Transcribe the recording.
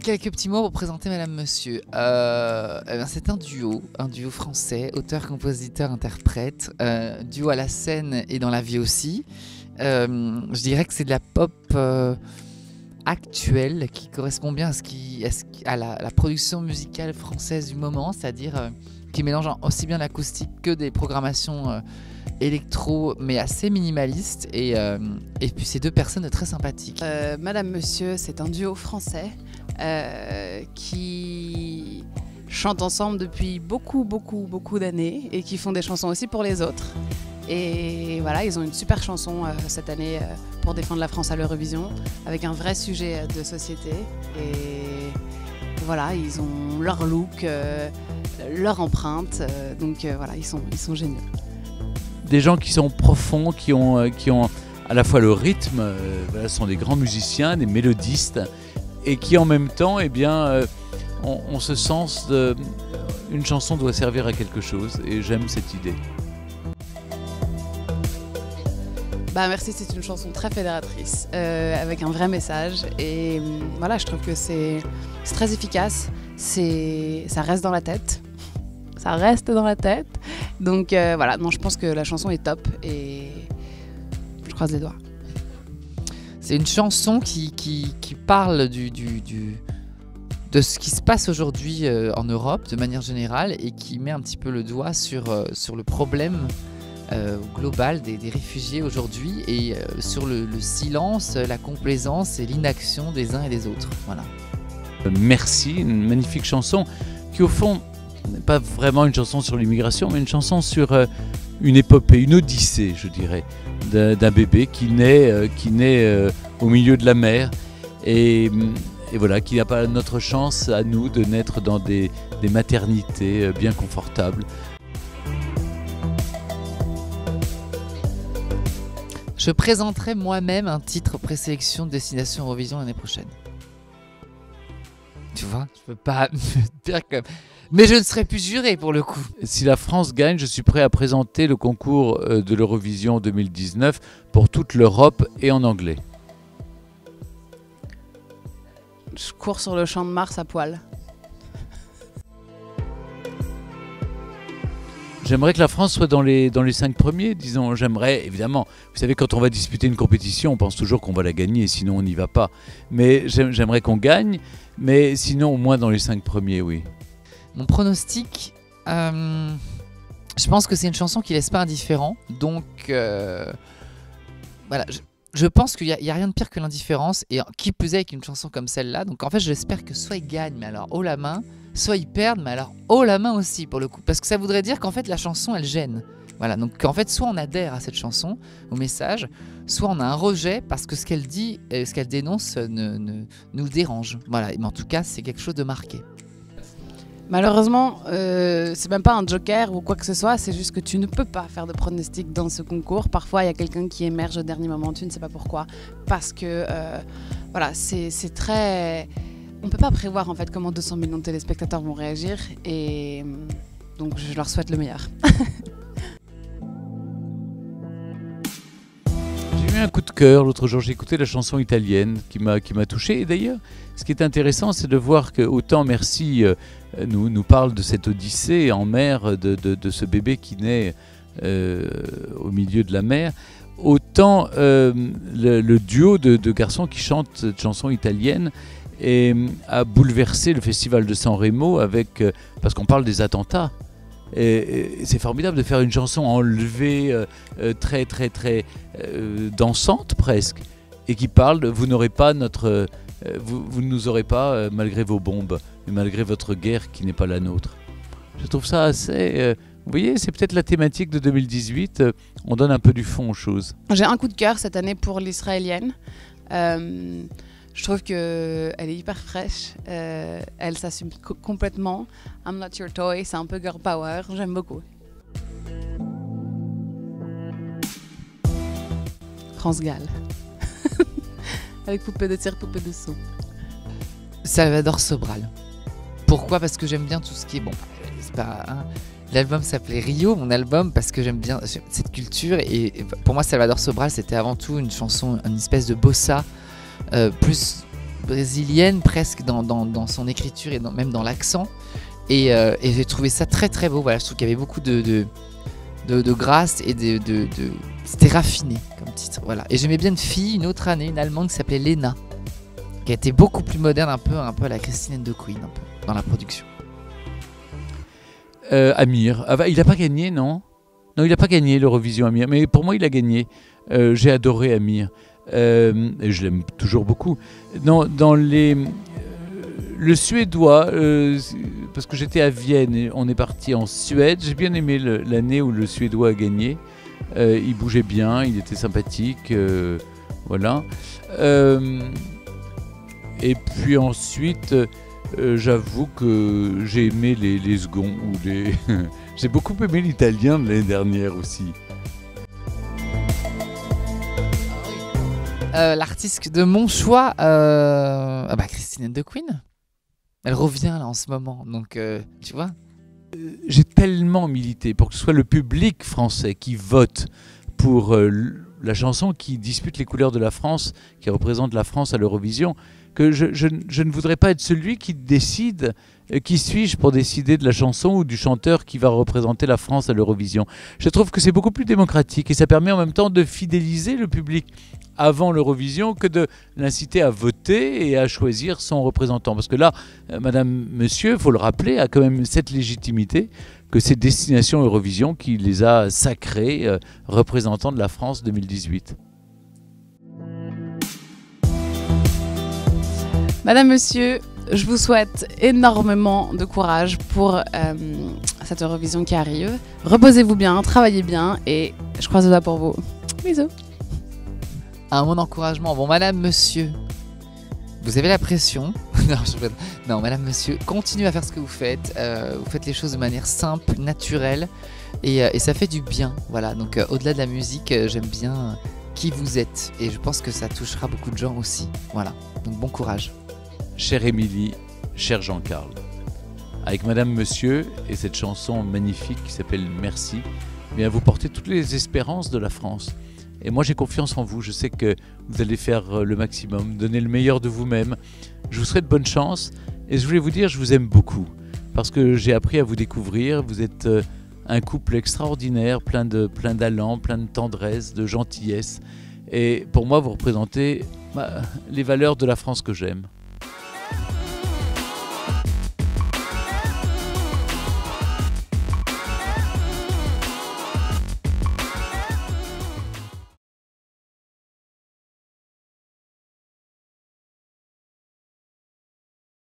Quelques petits mots pour présenter Madame Monsieur. C'est un duo français, auteur, compositeur, interprète, duo à la scène et dans la vie aussi. Je dirais que c'est de la pop actuelle qui correspond bien à la production musicale française du moment, c'est-à-dire qui mélange aussi bien l'acoustique que des programmations électro, mais assez minimalistes, et puis ces deux personnes très sympathiques. Madame Monsieur, c'est un duo français qui chantent ensemble depuis beaucoup d'années et qui font des chansons aussi pour les autres. Et voilà, ils ont une super chanson cette année pour défendre la France à l'Eurovision, avec un vrai sujet de société. Et voilà, ils ont leur look, leur empreinte, donc voilà, ils sont géniaux. Des gens qui sont profonds, qui ont à la fois le rythme, voilà, sont des grands musiciens, des mélodistes, et qui en même temps, eh bien, ont ce sens une chanson doit servir à quelque chose, et j'aime cette idée. Merci, c'est une chanson très fédératrice, avec un vrai message, et voilà, je trouve que c'est très efficace, ça reste dans la tête. Ça reste dans la tête. Donc voilà, non, je pense que la chanson est top et je croise les doigts. C'est une chanson qui parle de ce qui se passe aujourd'hui en Europe de manière générale, et qui met un petit peu le doigt sur le problème global des réfugiés aujourd'hui, et sur le silence, la complaisance et l'inaction des uns et des autres. Voilà. Merci, une magnifique chanson qui au fond n'est pas vraiment une chanson sur l'immigration, mais une chanson sur une épopée, une odyssée, je dirais, d'un bébé qui naît au milieu de la mer, et voilà, qui n'a pas notre chance à nous de naître dans des maternités bien confortables. Je présenterai moi-même un titre présélection de Destination Eurovision l'année prochaine. Tu vois, je peux pas me dire comme... Mais je ne serai plus juré pour le coup. Si la France gagne, je suis prêt à présenter le concours de l'Eurovision 2019 pour toute l'Europe et en anglais. Je cours sur le champ de Mars à poil. J'aimerais que la France soit dans les 5 premiers, disons. J'aimerais, évidemment, vous savez, quand on va disputer une compétition, on pense toujours qu'on va la gagner, sinon on n'y va pas. Mais j'aimerais qu'on gagne, mais sinon au moins dans les 5 premiers, oui. Mon pronostic, je pense que c'est une chanson qui laisse pas indifférent. Donc, voilà, je pense qu'il y a rien de pire que l'indifférence, et qui plus est avec une chanson comme celle-là. Donc en fait, j'espère que soit ils gagnent, mais alors haut la main, soit ils perdent, mais alors haut la main aussi pour le coup. Parce que ça voudrait dire qu'en fait la chanson elle gêne. Voilà, donc en fait soit on adhère à cette chanson, au message, soit on a un rejet parce que ce qu'elle dit, ce qu'elle dénonce nous dérange. Voilà, mais en tout cas c'est quelque chose de marqué. Malheureusement, c'est même pas un joker ou quoi que ce soit, c'est juste que tu ne peux pas faire de pronostic dans ce concours. Parfois, il y a quelqu'un qui émerge au dernier moment, tu ne sais pas pourquoi. Parce que, voilà, c'est très... On peut pas prévoir en fait comment 200 millions de téléspectateurs vont réagir, et donc je leur souhaite le meilleur. J'ai eu un coup de cœur l'autre jour, j'ai écouté la chanson italienne qui m'a touché, et d'ailleurs ce qui est intéressant c'est de voir que autant Merci nous parle de cette odyssée en mer, de ce bébé qui naît au milieu de la mer, autant le duo de garçons qui chantent cette chanson italienne a bouleversé le festival de San Remo parce qu'on parle des attentats. Et c'est formidable de faire une chanson enlevée, très dansante presque, et qui parle de vous n'aurez pas vous ne nous aurez pas malgré vos bombes, mais malgré votre guerre qui n'est pas la nôtre. Je trouve ça assez... vous voyez, c'est peut-être la thématique de 2018, on donne un peu du fond aux choses. J'ai un coup de cœur cette année pour l'israélienne. Je trouve qu'elle est hyper fraîche, elle s'assume complètement. I'm not your toy, c'est un peu girl power, j'aime beaucoup. France Gall. Avec poupée de cire, poupée de saut. Salvador Sobral. Pourquoi ? Parce que j'aime bien tout ce qui est bon. C'est pas, hein, L'album s'appelait Rio, mon album, parce que j'aime bien cette culture. Et pour moi, Salvador Sobral, c'était avant tout une chanson, une espèce de bossa, plus brésilienne presque dans son écriture et même dans l'accent. Et j'ai trouvé ça très très beau. Voilà, je trouve qu'il y avait beaucoup de grâce et c'était raffiné comme titre. Voilà. Et j'aimais bien une autre année, une allemande qui s'appelait Lena, qui a été beaucoup plus moderne, un peu à la Christine and the Queen, un peu dans la production. Amir, il n'a pas gagné, non? Non, il n'a pas gagné l'Eurovision, Amir, mais pour moi il a gagné. J'ai adoré Amir, et je l'aime toujours beaucoup. Dans le suédois, parce que j'étais à Vienne et on est parti en Suède, j'ai bien aimé l'année où le suédois a gagné. Il bougeait bien, il était sympathique, voilà. Et puis ensuite, j'avoue que j'ai aimé les seconds ou les. J'ai beaucoup aimé l'italien de l'année dernière aussi. L'artiste de mon choix, Christine and the Queen. Elle revient là en ce moment, donc tu vois. J'ai tellement milité pour que ce soit le public français qui vote pour la chanson qui dispute les couleurs de la France, qui représente la France à l'Eurovision, que je ne voudrais pas être celui qui décide, qui suis-je pour décider de la chanson ou du chanteur qui va représenter la France à l'Eurovision. Je trouve que c'est beaucoup plus démocratique et ça permet en même temps de fidéliser le public avant l'Eurovision que de l'inciter à voter et à choisir son représentant. Parce que là, Madame, Monsieur, il faut le rappeler, a quand même cette légitimité que c'est Destination Eurovision qui les a sacrés représentants de la France 2018. Madame, Monsieur, je vous souhaite énormément de courage pour cette Eurovision qui arrive. Reposez-vous bien, travaillez bien et je croise les doigts pour vous. Bisous. Un mot d'encouragement. Bon, Madame, Monsieur, vous avez la pression. Non, Madame, Monsieur, continuez à faire ce que vous faites. Vous faites les choses de manière simple, naturelle et ça fait du bien. Voilà, donc au-delà de la musique, j'aime bien qui vous êtes et je pense que ça touchera beaucoup de gens aussi. Voilà, donc bon courage. Chère Émilie, cher Jean-Carl, avec Madame Monsieur et cette chanson magnifique qui s'appelle Merci, bien vous portez toutes les espérances de la France. Et moi j'ai confiance en vous, je sais que vous allez faire le maximum, donner le meilleur de vous-même. Je vous souhaite bonne chance et je voulais vous dire je vous aime beaucoup parce que j'ai appris à vous découvrir. Vous êtes un couple extraordinaire, plein d'allant, plein de tendresse, de gentillesse. Et pour moi vous représentez les valeurs de la France que j'aime.